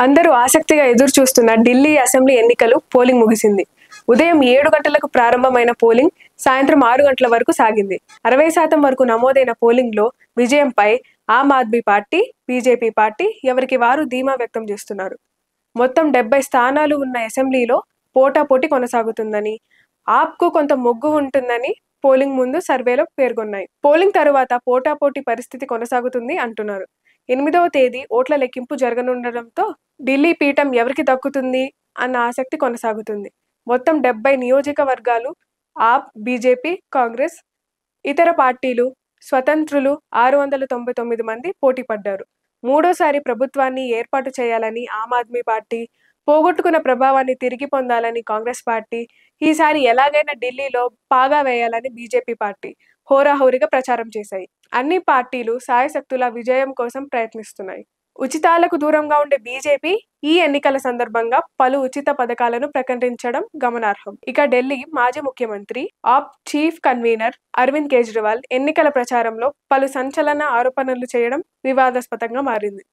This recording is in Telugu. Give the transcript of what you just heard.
అందరూ ఆసక్తిగా ఎదురు చూస్తున్న ఢిల్లీ అసెంబ్లీ ఎన్నికలు పోలింగ్ ముగిసింది. ఉదయం 7 గంటలకు ప్రారంభమైన పోలింగ్ సాయంత్రం 6 గంటల వరకు సాగింది. 60% వరకు నమోదైన పోలింగ్లో విజయంపై Aam Aadmi party, BJP party ఎవరికి వారు ధీమా వ్యక్తం చేస్తున్నారు. మొత్తం 70 స్థానాలు ఉన్న అసెంబ్లీలో పోటాపోటీ కొనసాగుతుందని, ఆప్కు కొంత మొగ్గు ఉంటుందని పోలింగ్ ముందు సర్వేలో పేర్కొన్నాయి. పోలింగ్ తరువాత పోటాపోటీ పరిస్థితి కొనసాగుతుంది అంటున్నారు. 8వ తేదీ ఓట్ల లెక్కింపు జరగనుండటంతో ఢిల్లీ పీఠం ఎవరికి దక్కుతుంది అన్న ఆసక్తి కొనసాగుతుంది. మొత్తం 70 నియోజకవర్గాలు ఆప్, బీజేపీ, కాంగ్రెస్, ఇతర పార్టీలు, స్వతంత్రులు 699 మంది పోటీ పడ్డారు. మూడోసారి ప్రభుత్వాన్ని ఏర్పాటు చేయాలని ఆమ్ ఆద్మీ పార్టీ, పోగొట్టుకున్న ప్రభావాన్ని తిరిగి పొందాలని కాంగ్రెస్ పార్టీ, ఈసారి ఎలాగైనా ఢిల్లీలో పాగా వేయాలని బీజేపీ పార్టీ హోరాహోరీగా ప్రచారం చేశాయి. అన్ని పార్టీలు శాయశక్తులా విజయం కోసం ప్రయత్నిస్తున్నాయి. ఉచితాలకు దూరంగా ఉండే బీజేపీ ఈ ఎన్నికల సందర్భంగా పలు ఉచిత పథకాలను ప్రకటించడం గమనార్హం. ఇక ఢిల్లీ మాజీ ముఖ్యమంత్రి, ఆప్ చీఫ్ కన్వీనర్ అరవింద్ కేజ్రీవాల్ ఎన్నికల ప్రచారంలో పలు సంచలన ఆరోపణలు చేయడం వివాదాస్పదంగా మారింది.